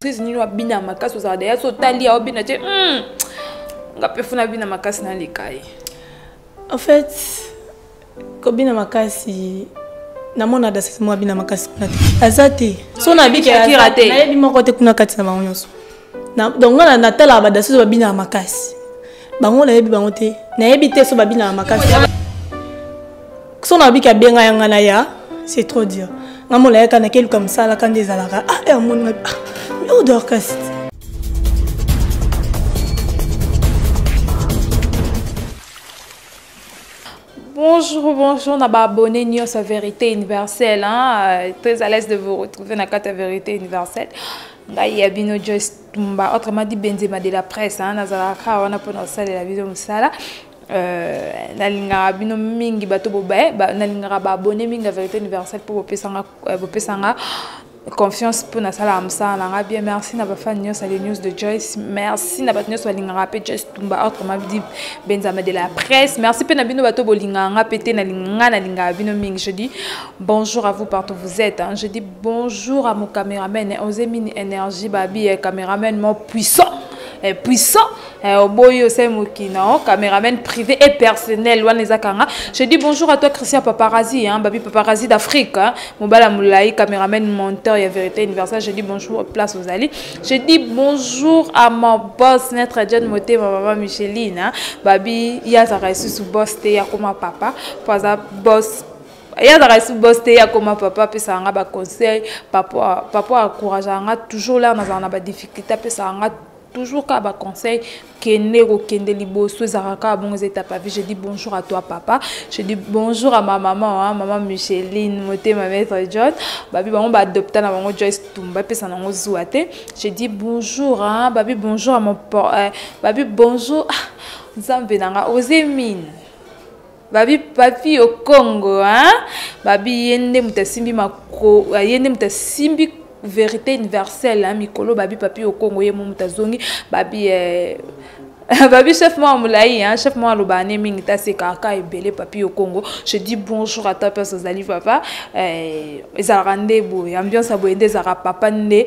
ni wa bina makasi za daya so tali ya obina te ngape funa bina makasi na likai. En fait ko bina makasi na mona da sese mo bina makasi kuna te azate so na biki azate na yebi moko te kuna kati na bango nyonso na donc na tala ba da sese ba bina makasi bango na yebi bango te na yebi te so ba bina makasi so na biki abenga yanga na ya c'est trop dur ngamo la yaka na kelu comme ça la quand des alaka ah mon odeur casse. Bonjour, on a abonné News à Vérité Universelle. Très à l'aise de vous retrouver dans la carte Vérité Universelle. Il y a Bino Joyce Tumba, autrement dit Benzema de la presse. On a pour la salle de la vidéo. Nalinga bino mingi bato bobaye nalinga ba abonné mingi à Vérité Universelle pour bopesanga confiance pour na sala amsa na bien merci na ba fan news les news de Joyce merci na ba news walinga rapé Joyce Tumba autrement dit Benzema de la presse merci pe na bino bato bolinga nga pété na linga bino mingi. Je dis bonjour à vous partout où vous êtes je dis bonjour à mon caméraman Osé Mini Énergie babi caméraman mon puissant Boyo Semokina, caméraman privé et personnel. Je dis bonjour à toi Christian Paparazzi, Babi Paparazzi d'Afrique, Mobala Moulaï, caméraman monteur et Vérité Universelle. Je dis bonjour place aux Ali. Je dis bonjour à mon boss Maître John Moté, ma maman Micheline, Babi Yazara sous boss te yakoma papa, pas boss. Il y a des boss te yakoma papa, puis ça a conseil, papa encourageant toujours là dans des difficultés, puis ça a toujours qu'à bas conseil kende libo sozaraka bon étapes. Je dis bonjour à toi papa, je dis bonjour à ma maman maman Micheline Moté ma maître John babi on va adopter na bango Joyce Tumba pesa na ngo zuate. Je dis bonjour babi bonjour à mon babi bonjour Nzambe nanga Osé Mini babi papi au Congo babi yende mutasimbi mako yende mutasimbi Vérité Universelle mikolo babi papi au Congo ye mutazongi babi babi chef moi moulayi chef moi lobane mingi ta se kaka ebele papi au Congo. Je dis bonjour à ta personne Zali papa ezarande bo ambiance aboende zara papa nde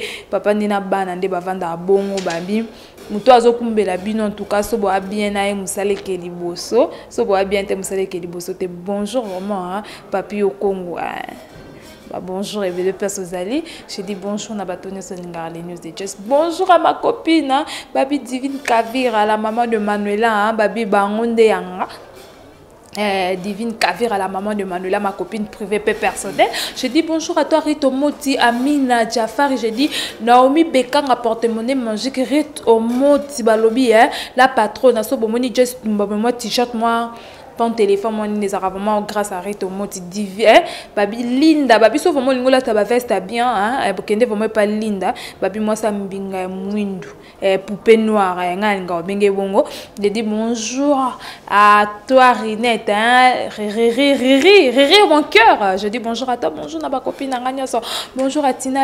na bana nde bavanda bongo babi muto azokumbela bino en tout cas so bo bien na ye musale ke liboso so bo bien te musale ke liboso te bonjour vraiment papi au Congo. Bonjour et de personnes Ali. Je dis bonjour à Batonia Soningar, les news de Just. Bonjour à ma copine, Babi Divine Kavira, la maman de Manuela, Babi Bangonde Yanga. Divine Kavira, la maman de Manuela, ma copine privée personnelle. Je dis bonjour à toi Rito Moti, Amina Jafari. Je dis Naomi Bekang a porté monnaie magique Rito Moti Balobi, la patronne. So bomoni Just moi t-shirt moi. Ton téléphone moi les vraiment grâce à Rito Moti divin babi linda babi so vraiment lingola ta ba veste bien bokende vraiment pas linda babi moi ça mbinga mwindu poupée noire nga benge bongo. Je dis bonjour à toi Rinette Riri mon cœur. Je dis bonjour à toi bonjour na ba copine nganya so bonjour à Tina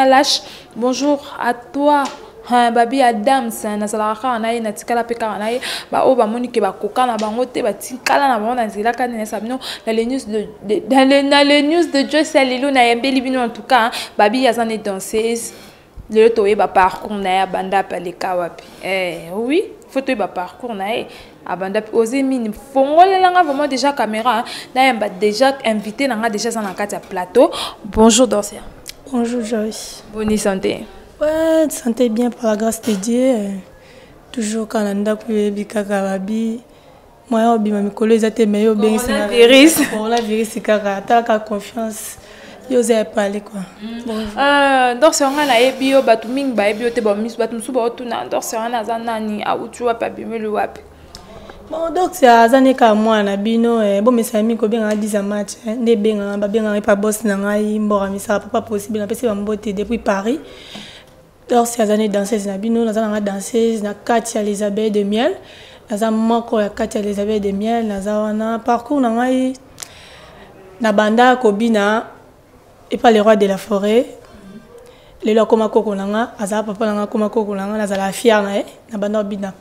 Lash bonjour à toi babi Adams na salaka na ye na tikala peka na ye ba o ba monike ba koka na bango te ba tikala na bango na zila kana sa bino na les news de Joyce Lelo na yembeli bino en tout cas babi yazane danseuse le toye ba parcours na banda paleka wapi oui photo ba parcours na ye abanda Osé Mini fongolela nga vraiment déjà caméra na yamba déjà invité na nga déjà na kati ya plateau. Bonjour Dorcia. Bonjour Joyce. Bonne santé. Ouais, santé bien par la grâce de Dieu. Toujours quand on a pu babi. Moi, je suis collègue, j'étais meilleur bien. Coronavirus, c'est t'as confiance. Je sais parler quoi. Donc c'est un la bio batuming ba bio te ba mis batum suba otuna donc c'est un azanani a utu wa pa bimelu wapi. Bon donc c'est azane ka moi na bino bon mes amis ko bien a 10 match ne benga ba benga pa boss na ngai mbora misa pas possible na pesi ba mbote depuis Paris. Donc ces années danseuses na bino na zana danseuse na Katia Elisabeth de Miel na za moko ya Katia Elisabeth de Miel na za wana parcours na ngai na banda kobina et pas les rois de la forêt les lois comme koko nanga aza papa nanga comme koko nanga na za la fière na banda bina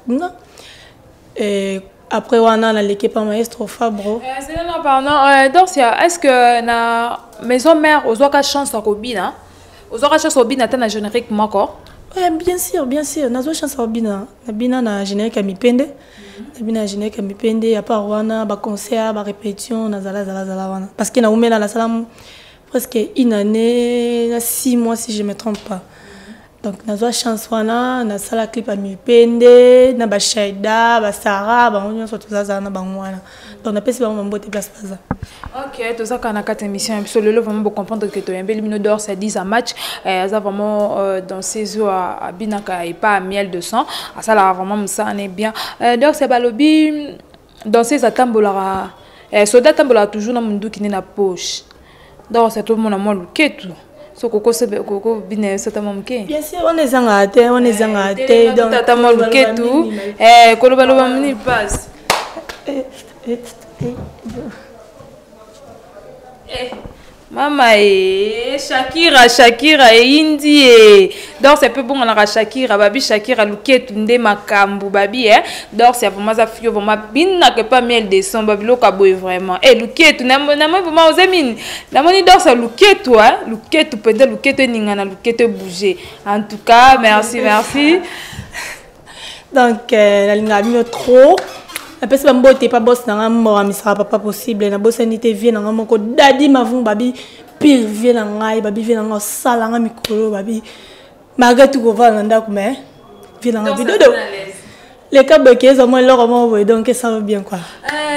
et après wana na l'équipe maestro Fabro c'est non pardon donc est-ce que na maison mère aux autres chance à kobina Aux autres chance Obina t'as un générique moko. Ouais, bien sûr, bien sûr. Nazo chance Obina. Nabina na générique à mi pende. Nabina générique à mi pende. À part wana, ba concert, ba répétition, nazala wana. Parce que na oumela la salam presque une année, 6 mois si je me trompe pas. Donc nazo chance wana, na sala clip à mi pende, na ba shaida, ba sara, ba onyo so tout ça na ba wana. Donc na pesi ba mbote place pas. Ok, tout ça quand on a 4 émissions, le vraiment pour comprendre que tu as un bel minute d'or, c'est 10 à match, ça vraiment dans ces eaux à Binaka et pas à miel de sang, ça là vraiment ça en est bien. Donc c'est balobi dans ces atambola, soldat tambola toujours dans mon dos qui n'est la poche. Donc c'est tout mon amour le tout. So koko se koko bine ça t'a manqué. Bien sûr, on est zangate, donc tata manqué tout. Kolo baloba mini passe. Maman Shakira et Indie. Donc c'est peu bon on a Shakira babi Shakira luke tunde makambu babi donc c'est vraiment ça fio vraiment bien que pas miel de son babi lo kaboy vraiment luke tu na moi vraiment aux amis na moni donc c'est luke toi luke tu peut luke tu ningana luke te bouger en tout cas merci donc la ligne mieux trop. La personne qui pas boss dans un mort, mais ça pas possible. La boss n'était vient dans un mot dadi mavon babi pire vient dans un babi vient dans un salle dans un micro babi malgré tout qu'on va dans un mais vient dans un vidéo. Les cas bloqués au moins leur moment donc ça va bien quoi.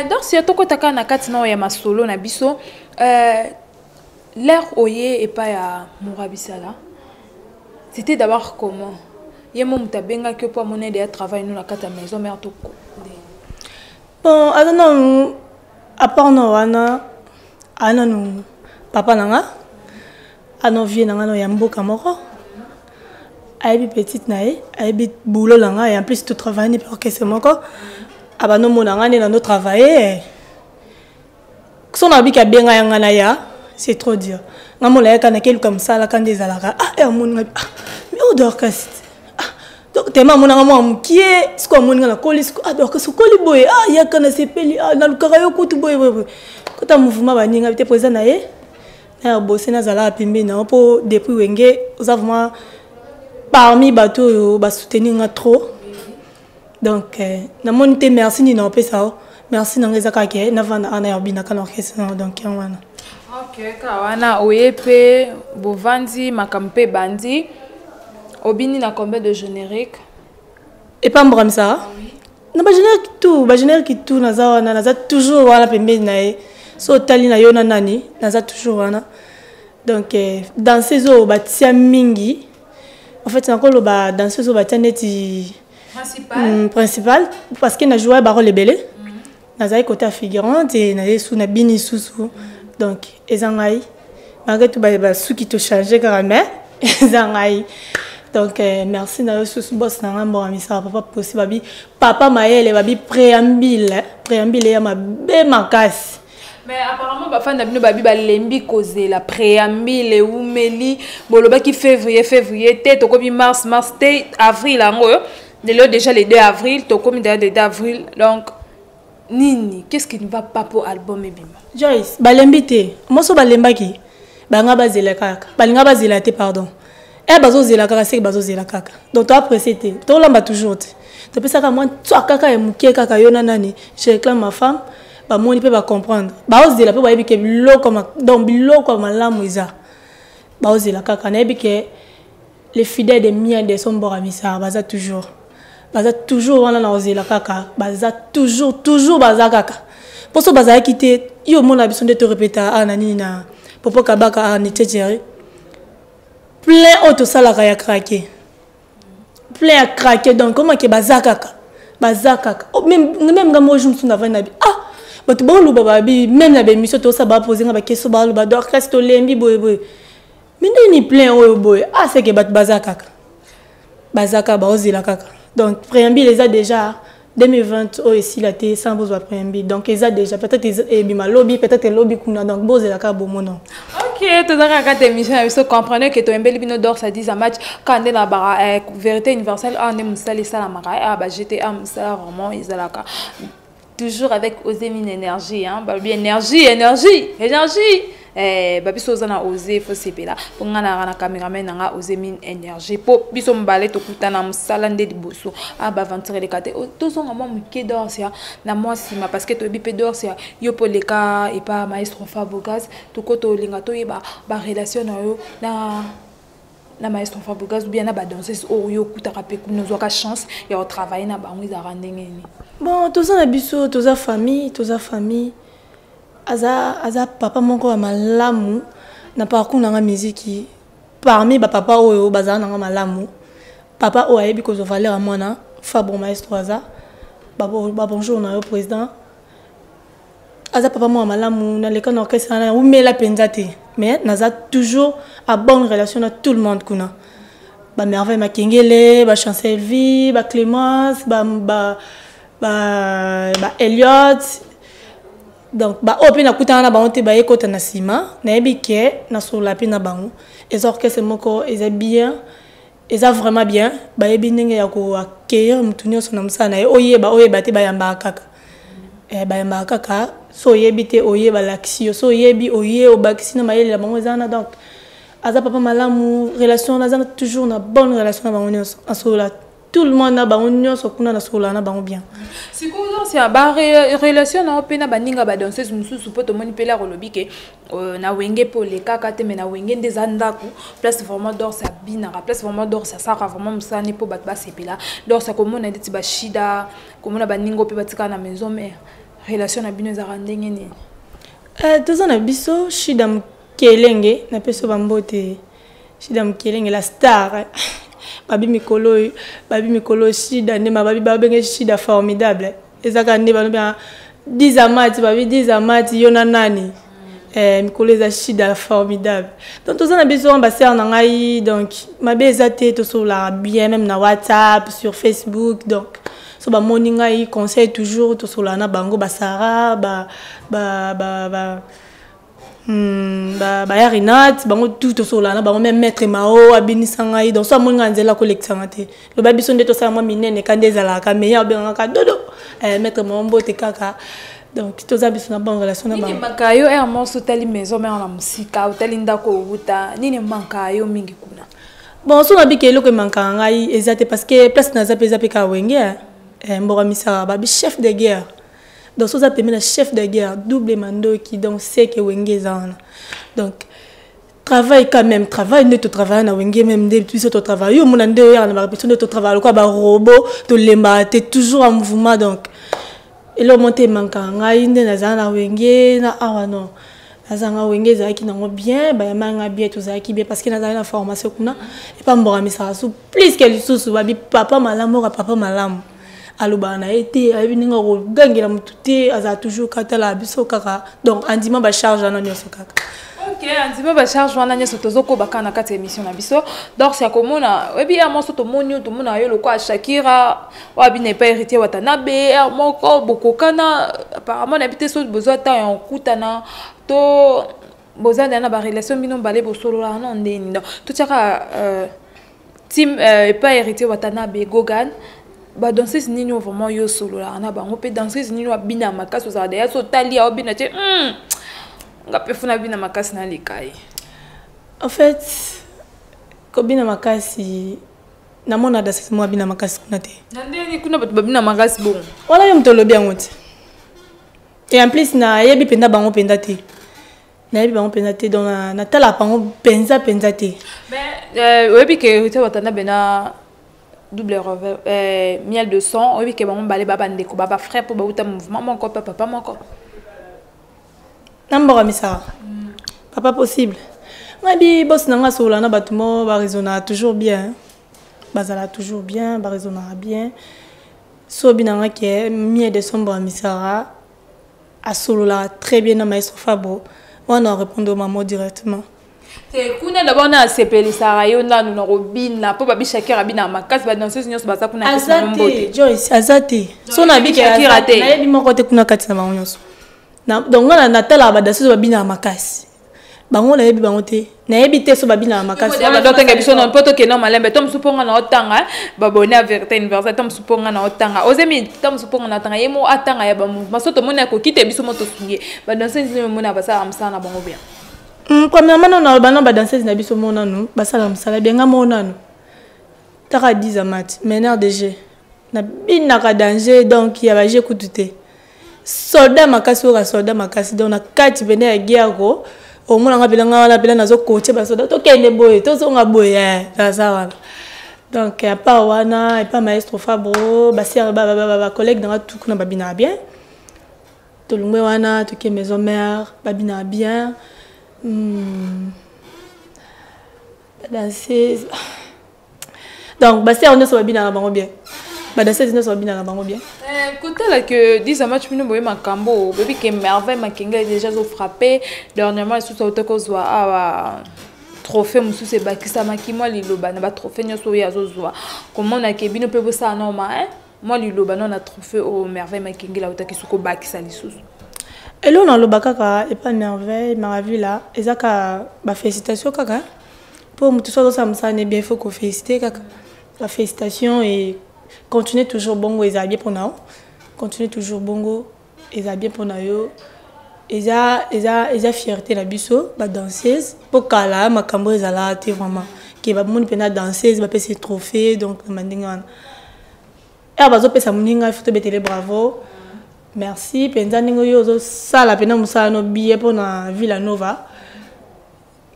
Donc si tu as taka na katina ya masolo na biso l'air oye et pas ya Mourabisala. C'était d'abord comment? Yemo mutabenga que pour monnaie de travail nous la kata maison mais tout. Bon, non, à part nous, nous, papa nanga, nous vie nanga nous yambo kamoro, aïbi petite naïe, aïbi boulot nanga et en plus tout travail ni pour que c'est moko, aba nous monanga ni nous travailler, son abi kabenga yanga na ya, c'est trop dur. Ngamo la kana quel comme ça la quand des alaka, mon mais odor casse. Donc tellement mon amour qui est ce qu'on m'a la colis alors que ce colis boy il y a quand c'est peli dans le carayo tout boy quand un mouvement va ninga te présent naé na bosser na zala pimbe na pour depuis wenge aux avons parmi bateau ba soutenir trop donc na monte merci ni na pesa merci na ngeza ke na vana ana yobina kana orchestre donc wana OK kawana oyepe bovandi makampe bandi Obini na combien de génériques? Et pas mbram ça? Oui. Na ba générique tout naza toujours wana pembe nae. So tali na yona nani, naza toujours wana. Donc dans ces eaux batia mingi. En fait encore ba dans ces eaux batia neti principal parce que na joué ba rôle belé. Naza côté figurante et na sous na bini sous. Donc ezangai malgré tout ba sous qui te changer carrément ezangai. Donc merci na sous boss na ngamba amisa papa possible babi papa maele babi préambile ya mabe makasi. Mais apparemment ba fan na babi ba lembi causer la préambile ou meli boloba ki février té to komi mars té avril ango de déjà le 2 avril to komi le 2 avril donc nini qu'est-ce qui ne va pas pour album ebima Joyce ba lembi té moso ba lembaki ba nga bazela kaka ba nga bazela té pardon. Et bazo zela kaka c'est bazo zela kaka donc toi après c'était to lamba toujours tu peux ça comme moi toi kaka et mukie kaka yona nani je réclame ma femme ba moni peut pas comprendre ba ozela peut ba yebike biloko donc biloko malamu iza ba ozela kaka na yebike les fidèles de mien de son boramisa baza toujours wana na ozela kaka baza toujours baza kaka pour ça baza quitter yo mona besoin de te répéter nani na popo kabaka ni tchéri plein auto salaka ya craqué plein à craquer donc comment que bazakaka même quand moi je me suis nabi but bon lu babi même la émission to ça ba poser nga ba question ba lu ba d'orchestre to lembi boy mais ni plein oyo boy c'est que bazaka ba ozila kaka donc préambile les a déjà 2020 aussi la té sans besoin préambile donc ils a déjà peut-être et bima lobby peut-être lobby kuna donc bozela ka bo mono. OK, tout ça quand émission vous comprenez que to embeli bino d'or ça dit un match quand on a bara vérité universelle on est musali ça la mara ba GTA ça vraiment izalaka toujours avec Osemine énergie hein ba bien énergie babiso ozana osé fo sepela po nga na cameraman nga osé mine énergie po biso mbale to kutana musala nde liboso ba aventure le kate tozonga mwa muke dorsia na mwa sima parce que to bi pe dorsia yo po leka et pas maestro Fabogaz to ko to linga to yeba ba relation na yo na maestro Fabogaz ou bien na ba danseuse o yo kutaka pe ku nozo ka chance ya travailler na bango za randengeni bon tozana biso toza famille aza papa moko wa malamu na parcours na musique parmi ba papa oyo bazana na malamu papa o ayebi ko zo valeur mwana Fabro maestro aza bonjour na yo président aza papa moi malamu na leka na orchestre na umela penza te mais naza toujours à bonne relation avec tout le monde kuna ba merveille makengele ba chancel vie ba Clémence ba Elliot donc ba open na kutana na bango te ba ekota na sima na ebike na sur la pe na bango les orchestres moko est bien eza vraiment bien ba yebi ndenge ya ko accueillir mutunyo sona musana oyeba te ba yamba kaka ba yamba kaka so yebi te oyeba l'action so yebi obakisi na mayele la bango zana donc aza papa malamu relation na zana toujours na bonne relation na bango nyonso asola tout le monde na bango nyonso kuna na sola na bango bien sikoyo c'est ba relation na opena baninga ba danseuse mususu poto moni pela rolobike na wenge po le kaka te mais na wenge ndeza ndaku place vraiment d'or ça bina place vraiment d'or ça sara vraiment musani po ba sepela d'or ça komona ndeti ba shida komona baningo pe batika na maison mère relation na bino za randenge ni tozana biso shida mkelenge na peso bambote shida mkelenge la star babi mikolo shida ndema babi shida formidable ezaka nde bano bien 10 amati babi 10 amati yona nani mikolo eza shida formidable donc tozana biso ambassadeur na ngai donc mabe ezate to sur la bien même na WhatsApp sur Facebook donc so ba moninga yi conseil toujours to sur la na bango ba Sarah ba Yarinat bango tout sur la na bango même maître Mao abinisanga yi donc so moninga nzela collectanga te lo ba biso ndeto sa mwa minene kandeza la ka meya benga ka dodo maître Mao te kaka donc toza biso na bonne relation na bango nini makayo e amoso tali maison mais na musika tali ndako uta nini makayo mingi kuna bon so na bikelo ko manka ngai ezate parce que place na zapeza pe ka wenge mbora misara babi chef de guerre donc so za pemena chef de guerre double mando qui donc c'est que wenge zana donc travail quand même travail ne to travail na wenge même depuis ce travail yo mona nde ya na ba personne to travail quoi ba robot to lemba te toujours en mouvement donc et le monter manka ngai nde na zana wenge na awa non azanga wenge za ki nango bien ba yamanga bien to za ki bien parce que na za formation kuna et pas mbora misara sous plus que sous babi papa malamu papa malamu aloba na été abi ninga ko gangela mututé aza toujours katala biso kaka donc andima ba charge na nyoso kaka OK andima ba charge wana nyoso tozoko bakana kati émission na biso donc c'est komona webi ya moso to monyo to mona yo lokwa Shakira wabi n'est pas héritier Watanabe moko bokokana apparemment n'habité so besoin ta en kutana to besoin na ba relation bino balé bosolo la non ndeni donc tout ça team pas héritier Watanabe Gogan ba danseuse nini vraiment yo solo la na bango pe danseuse nini wa bina makasi za da ya so tali ya bina te ngape funa bina makasi na likai en fait ko bina makasi na mona danseuse mo bina makasi kuna te na ndeni kuna ba bina makasi bon wala yo mtolo bien ngote et en plus na yebi penda bango penda te na yebi bango penda te donc na tala bango penza te mais webi ke te watana bena double miel de son oui que bon balé baba ndeko baba frère pour bauta mouvement mon corps papa mon corps nambora misa papa possible ngabi boss nanga sola na batumo ba raisonna toujours bien bazala toujours bien ba raisonna bien so binanga ke miel de son bora misara a solo la très bien na maestro Fabro on a répondu au maman directement c'est kuna d'abord na sepeli sarayo na nous na robina po babi Shakira bina makasi ba danseuse nyos baza kuna azate Joyce azate so na biki Shakira te na yebi moko te kuna kati na bango nyos na donc na tala ba danseuse babina makasi bango na yebi bango te na yebi te so babina makasi ba donc ngai biso na poto ke na malembe tom suponga na otanga ba bone vérité universelle tom suponga na otanga ozemi tom suponga na otanga yemo atanga ya ba mouvement so to mona ko kite biso moto sungie ba danseuse ni mona ba sa amsa na bango bien Premièrement, on a une danseuse qui est monano, basala musala bien monano. Taka 10 match, meneur de jeu. Na bin na danger donc il y a jeu kututé. Soldat makasi ou soldat makasi donc na 4 venir à guerre ko. Au moins on a belanga la belanga zo coacher ba soldat to kende boy, to zo nga boy ça voilà. Donc à part wana et pas maestro Fabro, basia ba collègue dans tout na babina bien. To lungwe wana to ke maison mère, babina bien. Danser donc basia on se babina bango bien. Ba danser on se babina bango bien. Côté là que 10 match mino boye makambo, bébé que merveille makinga déjà zo frappé dernièrement sous auto ko zwa a trophée musu se bakisa makimo liloba na ba trophée nyoso ya zo zwa. Comment na ke bino pe ça normal hein? Moi liloba non na trophée au merveille makinga la utaki suko bakisa lisusu. Et là on a le bakaka et pas merveille maravi là, ezaka ba félicitations kaka. Pour tout ça ça me sane bien faut qu'on féliciter kaka. La félicitation et continuez toujours bongo et bien pour nous. Continuez toujours bongo et bien pour nous. Eza fierté la biso ba danseuse pour kala makambo ezala te vraiment qui va mon pena danseuse ba pese trophée donc mandinga. Et bazo pesa muninga faut te betele bravo. Merci penza ningo yo zo sala pena musala no billet pour na Villanova.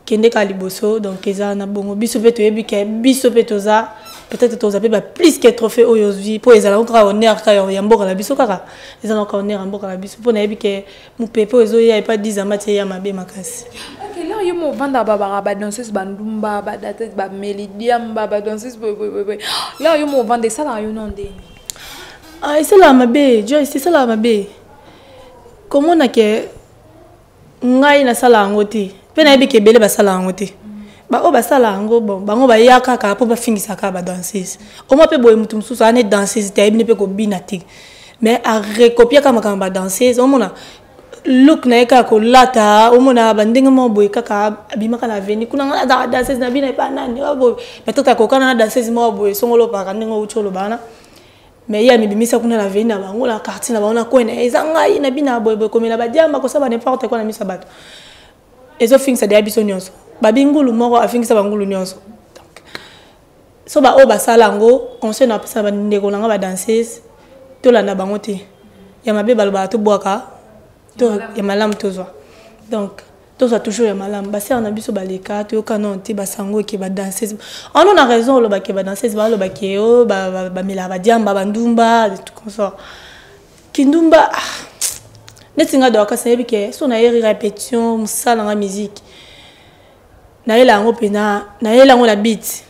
Kende kaliboso donc eza na bongo biso pe to yebi ke biso pe toza peut-être toza pe ba plus que trophée oyozwi pour ezala encore honneur ka ya mboka la biso kaka ezala encore honneur mboka la biso pour na yebi ke mu pepe ozo ya pas 10 amati ya mabe makasi. OK là yo mo vanda ba danseuse bandumba ba date ba melidiam ba danseuse là yo mo vanda ça là yo non ndeni. Ah c'est là mabe Joy c'est ça là mabe. Comment na ke ngai na sala ngote pe na yebi ke bele ba sala ngote. Ba o ba sala ngo bon bango ba ya kaka po ba fingisa ka ba danseuse o mo pe boye mutu mususu ane danseuse te ibine pe ko binatik mais a recopier kama kama ba danseuse o mona look na eka ko lata o mona ba ndenge mo boye kaka abima kana veni kuna ngala da danseuse na bina pa nani o boye peut-être ko kana danseuse mo boye songolo pa ka ndenge o cholo bana mais ya mibimisa kuna la veni na bango la quartier na bango na ko na ezanga ina bina boye boye ko mena ba diamba ko saba n'importe quoi na misa bato ezo fingisa de abiso nyonso babingulu moko afingisa bangulu nyonso donc so ba o basala ngo conseil na pesa ba ndeko nanga ba danseuse to landa bango te ya mabe baloba to boaka to ya malam tozwa donc to soit toujours ya malam basi na biso baleka to kana te basango ke ba danseuse on a raison lo ba ke ba danseuse ba lo ba ke o ba mila ba diamba bandumba tout comme ça kindumba netinga do ka sayebi ke so na yeri répétition musala na musique na yela ngo pena na yela ngo la beat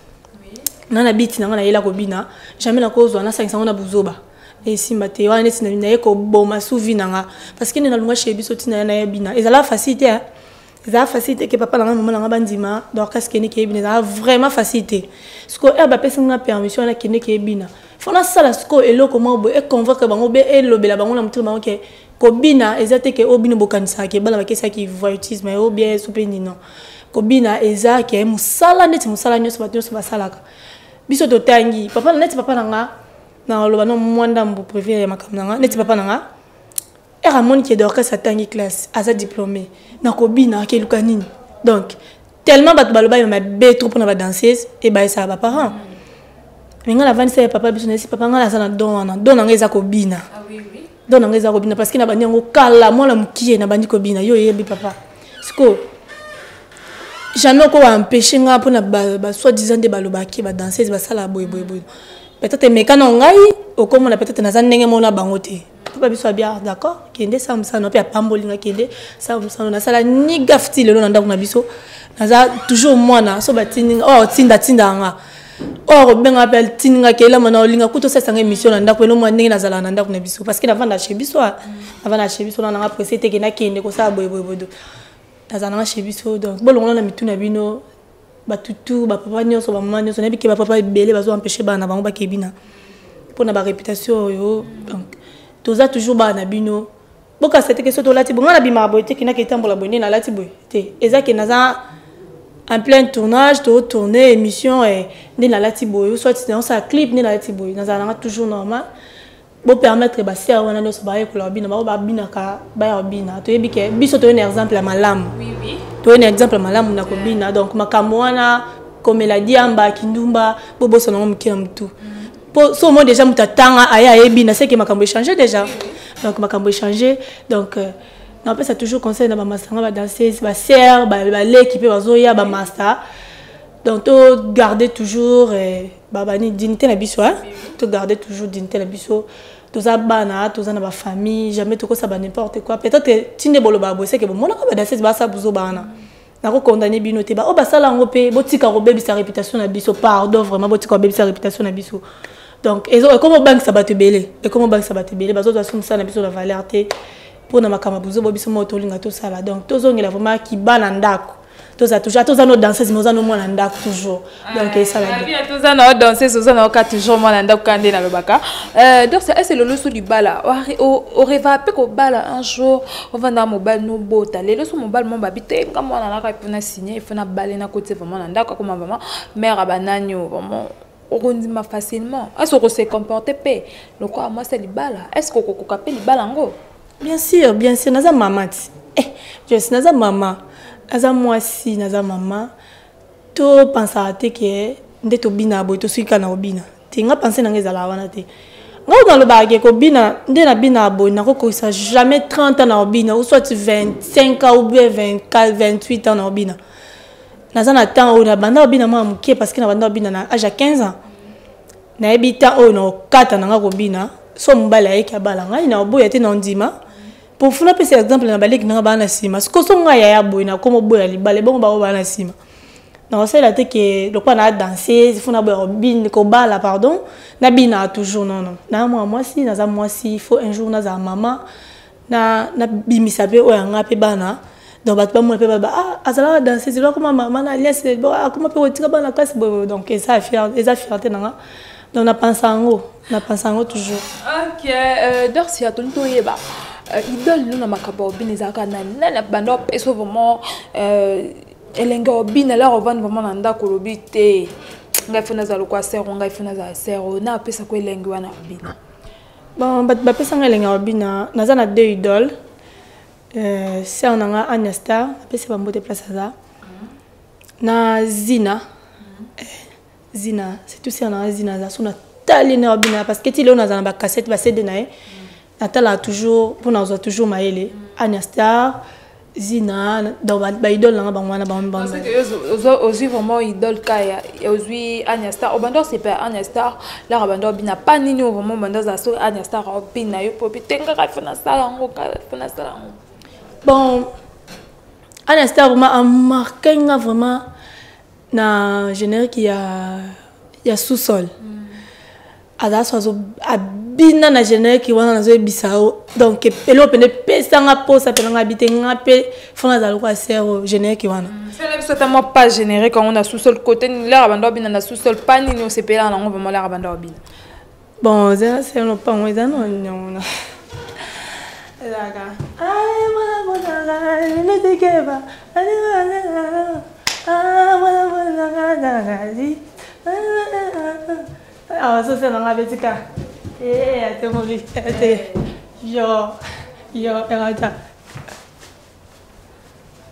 na na beat na nga na yela ko bina jamais na ko zo na 500 na buzoba et simba te wana neti na yeko boma souvi na nga parce que na lunga chez biso tina na bina ezala facilité hein ezala facilité que papa na nga maman na nga bandima donc qu'est-ce que ne ke bina ezala vraiment facilité ce ko ba pesa nga permission na kene ke bina fona sala ce ko elo comment bo e convoque bango be e lobela bango na mutu bango ke ko bina ezate ke obino bokanisa ke bala ba kesa ki voyeutisme mais o bien soupeni non kobina eza ke musala neti musala nyoso bato basalaka biso to tangi papa neti papa nanga na loba no mwanda mbo préféré makamnanga neti papa nanga era moni ke dorka sa tangi classe asa diplômé na kobina ke lukanini donc tellement bato baloba ma be trop na ba danseuse et ba ça ba parents menga la vanisa papa biso nesi papa ngala sana don nanga eza kobina ah oui oui don nanga eza kobina parce que na bandi ngo kala mona mukie na bandi kobina yo yebi papa siko jamais ko empêcher nga pona ba soi-disant de balobaki ba danseuse ba sala boy peut-être mekana ngai o comme on a peut-être na zanenge mona bangote papa biso bien d'accord kende samsa no pe pambolinga kende samsa na sala ni gafti lelo na ndako na biso naza toujours mwana so batini oh tinda nga oh benga appel tinga kela mona olinga kuto sesa nga émission na ndako no mwana ndenge nazala na ndako na biso parce que na vanda chez biso na nga pressé te kena kende ko sa boy tazana chez biso donc bolongo na mituna bino batutu ba papa nyonso ba mama nyonso na biki ba papa belé bazo empêcher bana bango ba kebina pona ba réputation yo donc toza toujours bana bino boka cette question to lati bonga na bima boyete kina ketambola bonne na lati boy te ezaki naza en plein tournage to tourner émission et na lati boy soit c'est ça clip na lati boy naza na toujours normal bo permettre ba ser wana no so ba ko la bina ba bina ka ba bina to yebi ke biso to un exemple à malam oui to un exemple malamu na kobina donc makamwana comme la diamba kindumba bobo sono mukina mtu so moi déjà mutatanga aya ebina c'est que makambo changer déjà donc makambo changer donc on appelle ça toujours conseil na ba masanga ba danseuse ba sœur ba l'équipe bazoya ba master donc to garder toujours babani dignité na biso hein to garder toujours dignité na biso tous à bana tous na ba famille jamais to ko ça ba n'importe quoi peut-être tinde bolo ba bosser que bon mona ba danseuse ba sa buzo bana na ko condamner bino te ba o ba sala ngope botika ko bebi sa réputation na biso pardon vraiment botika ko bebi sa réputation na biso donc et comment banque ça va te belé et comment banque ça va te belé bazo to ça na biso la valeur te pour na makama buzo bobiso mo to linga to sala donc to zongela vraiment ki bana ndako tous à toujours tous à nos danseuses nous allons moins ndako toujours donc ça va bien tous à nos danseuses nous allons toujours moins ndako kande na lobaka donc c'est le leçon du bala au revaper ko bala un jour on va dans mobile no bota les leçons mobile mon babité comme on a la pour na signer il faut na baler na côté vraiment ndako comme vraiment mère abananyo vraiment on dit facilement est-ce qu'on se comporter paix le quoi moi c'est le bala est-ce qu'on ko capé le bala ngo bien sûr naza maman je suis naza maman naza mwasi naza maman to pensa ate ke ndeto bina boy to suika na obina te nga penser na ngeza la wana te nga dans le bagage ko bina nde na bina boy na ko ça jamais 30 ans na obina ou soit 25 ans ou bien 24 28 ans na obina naza na temps o na banda obina mwa muke parce que na banda obina na âge 15 ans na ebita o no 4 ans na ko bina so mbala yake abala nga ina oboya te na ndima pour faire un exemple na balek na bana sima ce que songa ya boina comme boya libale bon ba bana sima non c'est là que le quoi na danser il faut na boya bin ko bala pardon na bina toujours non na moi si na za moi si il faut un jour na za maman na bimisa pe o yanga pe bana donc ba pas moi pe ba azala danser c'est là comme maman na laisse comment peut retirer bana classe donc ça fierté na donc on pense en toujours OK donc si a tout yeba idole nous na makaba obineza kana na bando peso vraiment elenga obina la revendre vraiment na ndako lobité ngai fona za lokwa sero ngai fona za sero na pesa ko elenga wana obina bon ba pesa ngelenga obina naza na deux idoles c'est on a Agnesta pesa ba mbote place za na Zina Zina c'est tout ça na Zina za sona talina obina parce que ti le on a za ba cassette ba CD na Natala toujours pour nous toujours maëlé Agnesta Zina dans ba idole na ba mwana ba mbamba parce que aussi vraiment idole kaya aussi Agnesta obando c'est pas Agnesta la rabando bina pas nini vraiment bando za so Agnesta robina yo popi tenga ka fona sala ngo bon Agnesta vraiment a marqué vraiment na générique il y a sous-sol ada so abina na générique qui wana nazo bisao donc pelo pene pesa nga posa pelo nga bité nga pe fona za lokwa sero générique wana c'est certainement pas générique quand on a sous-sol côté la rabando bina na sous-sol pas ni no c'est pela na vraiment la rabando bina bon c'est non pas moi ça non Daga. Ay, mala ne te queba. Ah, ça c'est dans la bética. T'es mauvais. Yo, regarde.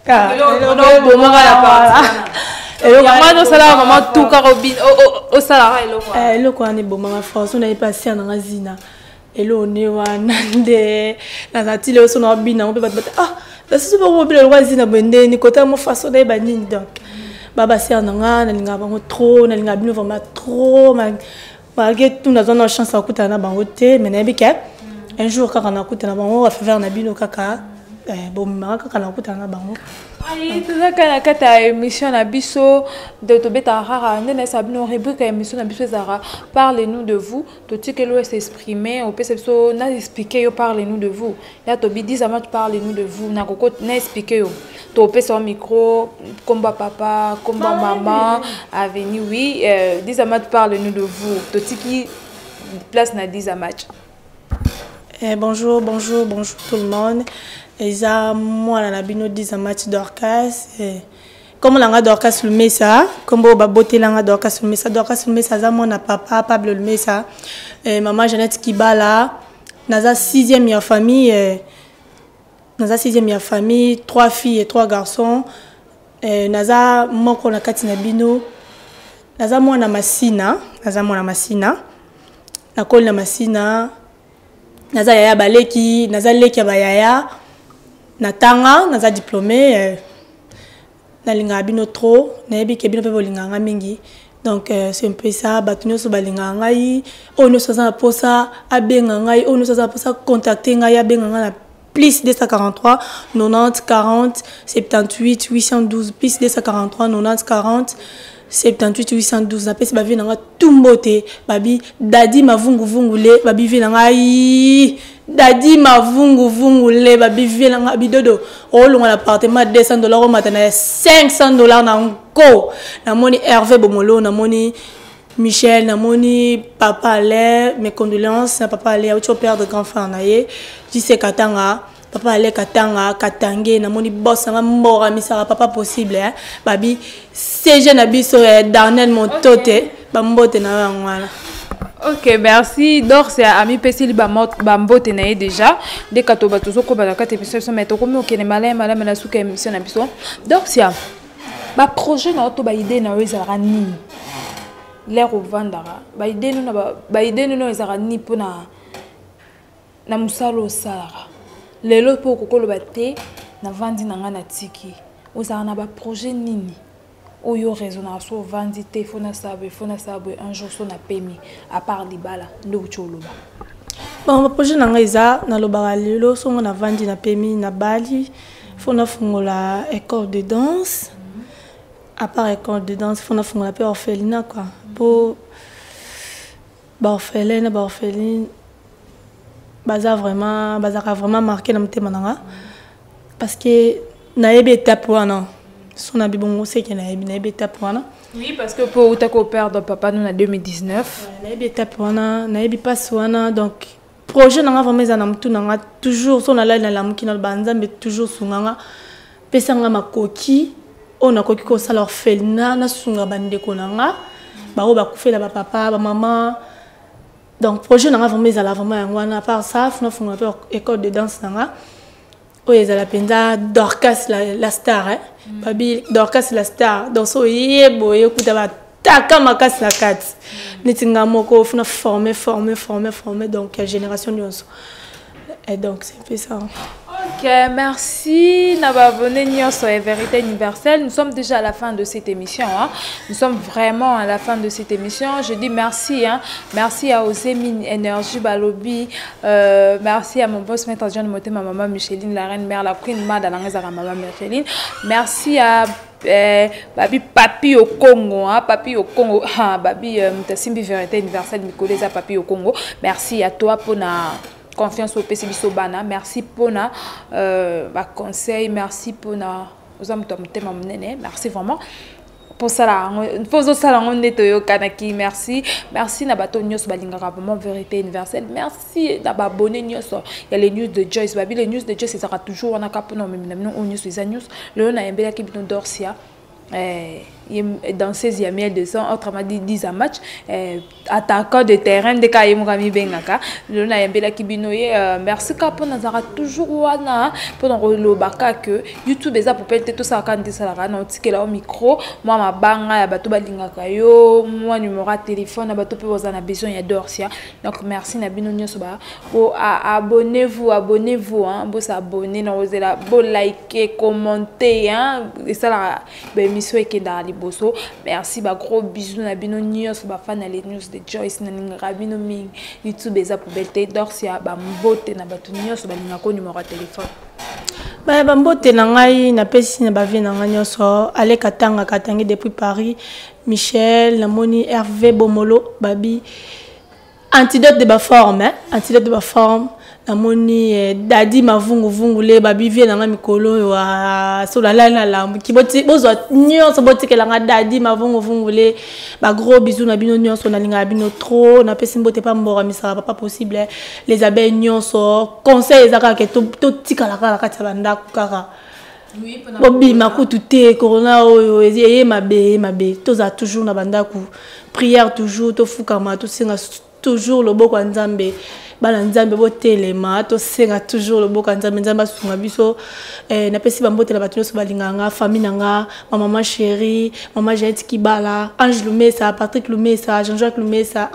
Car, le salaire maman tout carobine au salaire le quoi on est bon maman force on est passé dans la zina et là on est wanande na natile oso na bina on peut pas la c'est pas mobile le zina bende ni côté mo façon de banini donc baba c'est en nga na linga bango trop na linga bino vraiment trop malgré tout na zone chance à kuta na bango te mais na bika un jour quand on a kuta na bango va faire na bino kaka bon mama kaka na kuta na bango ayi tozaka na kata émission na biso de tobeta rara ndene sabino rubrique émission na biso zara parlez-nous de vous totikelo s'exprimer on peut se na expliquer yo parlez-nous de vous là tobi 10 amat parlez-nous de vous na koko na expliquer yo to peut sur micro combat papa combat maman avenue oui 10 amat parlez-nous de vous totiki place na 10 amat. Bonjour tout le monde. Et ça, moi, on a bien dit un match d'Orcas. Comme on a d'Orcas le messa, comme on a beauté l'anga d'Orcas le messa, ça, moi, on a papa, Pablo le messa. Maman Jeannette Kibala, naza sixième de famille, 3 filles et 3 garçons. naza moko na kati na bino naza mwana masina nakoli na masina naza yaya baleki naza leki ya bayaya natanga naza diplômé nalinga bino trop nayebi ke bino pe bolinganga mingi donc c'est un peu ça bato nyonso balinganga ngai oyo nyonso aza na posa abenga ngai oyo nyonso aza na posa contacte ngai abenga ngai na plus 243 90 40 78 812 plus 243 90 40 78 812 napesi bavi na ngai tumbote babi dadi mavunguvungule babi vi na ngai dadi mavunguvungule babi vi na ngai bidodo olonga l'appartement $200 au matin $500 na nko namoni Hervé Bomolo namoni Michel namoni papa Ale mes condoléances na papa Ale au père de grand frère naye jise katanga papa Ale katanga katange namoni boss nga mbora misara papa possible hein babi CG na biso Darnel Montote bambote na ngwana. Ok, merci. Dorcia ami Pesili bambote naye déjà dès que tu vas toujours ko ba kate émission mais to komi okene malama na suka émission na biso Dorcia ba projet na to ba idée na wezara nini l'air au vandara ba idée no ezara ni pona na musalo sara lelo po kokoloba te na vandi na nga na tiki ozara na ba projet nini oyo raisonna so vandi te fona sabe un jour so na pemi à part libala ndo choloba bon ba projet na nga eza na lobaka lelo so na vandi na pemi na Bali fona fungola école de danse à part école de danse fona fungola pe orphelinat quoi pour ba orpheline baza vraiment marqué na mutema nanga parce que nayebi étape wana son abi bongo c'est que nayebi étape wana oui parce que pour utako perdre papa nous en 2019 nayebi étape wana nayebi passe wana donc projet nanga vraiment za na mutu nanga toujours son ala na lamuki na banzambe toujours sunganga pesanga makoki on a koki ko sala orphelinat na sunga bandeko nanga bao bakufela ba papa ba maman. Donc projet nanga vraiment yangwana à part ça funa funga pe école de danse nanga oyo ezala penza Dorcas la star hein babi Dorcas la star donc so yebo yokuta ba taka makasi la kati nitinga moko funa former donc génération nyonso et donc c'est un peu ça. Ok, merci. N'abonné Nyonso et Vérité Universelle. Nous sommes déjà à la fin de cette émission. Hein. Nous sommes vraiment à la fin de cette émission. Je dis merci. Hein. Merci à Osémine Énergie Balobi. Merci à mon boss maître adjoint de moté, ma maman Micheline, la reine mère, la queen mad, la maman Micheline. Merci à Babi Papi au Congo. Hein. Papi au Congo. Babi Moutasimbi Vérité Universelle, Mikoleza Papi au Congo. Merci à toi pour na confiance au PCB Sobana. Merci pour na conseil, merci pour na merci vraiment pour ça pour ça on est toyo kanaki merci na bato nyos balingaka vraiment Vérité Universelle merci na abonné nyos il y a les news de Joyce babi les news de Joyce ça sera toujours on a capone même news les news le na yembela ki bino Dorcia dans 16e 200 autrement dit 10 à match attaquant de terrain de Kayemukami Bengaka le na yembela kibinoye merci kapo nazara toujours wana pour le baka que YouTube eza pour peut tout ça quand ça la na tikela au micro moi ma banga ya bato balingaka yo moi numéro de téléphone na bato pe bozana besoin ya Dorcia donc merci na bino nyoso ba abonnez-vous hein bo s'abonner na ozela bo liker commenter hein et ça la émission qui est dans les bosso. Merci, bah gros bisous na bino news, bah fan les news de Joyce na ninga bino ming YouTube eza pour belté Dorcia bah mbote na batu news bah ningako numéro de téléphone. Bah mbote na ngai na pesi na bavie na ngai nyoso ale katanga katangi depuis Paris Michel na moni Hervé Bomolo babi antidote de ba forme hein antidote de ba forme namoni dadi mavunguvungule babi vie na mikolo wa sola la kiboti bozo nyonso botikela nga dadi mavunguvungule ba gros bisous na bino nyonso na linga bino trop na pesi mbote pa mbora misala pas possible les abeilles nyonso conseil ezaka ke to tikala kala kati banda kaka oui bobi makutu te corona oyo eye mabe toza toujours na banda ku prière toujours to fukama to singa toujours le boko nzambe bana nzambe bo telema to senga toujours le boka nzambe nzambe sunga biso na pesi ba mbotela bato so balinganga famille nanga ma maman chérie maman Jeanette Kibala Ange Lumesa Patrick Lumesa Jean-Jacques Lumesa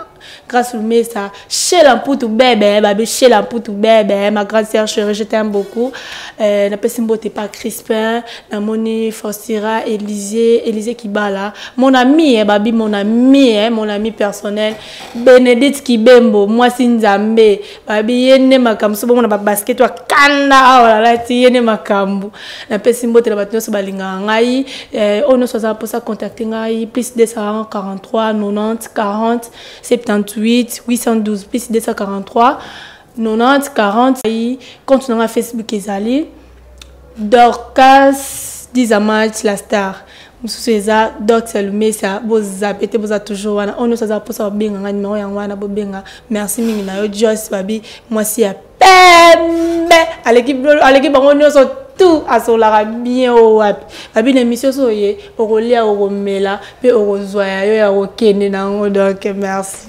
Grâce Lumesa chez l'amputu bébé babi chez l'amputu bébé ma grande sœur chérie je t'aime beaucoup na pesi mbote pas Crispin na moni Faustira Élisée Kibala mon ami babi mon ami personnel Bénédicte Kibembo moi Sinzambe babi yene makambo so bona ba basket wa kanda oh la la ti yene makambo na pesi mbote la bato so balinga ngai ono so za posa contacter ngai plus 243 90 40 78 812 plus 243 90 40 compte sur Facebook ezali Dorcas Dizamatch la star Moussouza Dr Lumesa boza pété boza toujours wana ono so za posa benga ngani numéro yango wana bo benga merci mingi na yo Joyce babi moi si ya pembe aleki bango nyonso tout asolara bien o wapi babi na mission so ye okolia okomela pe okozwa yo ya okende nango donc merci.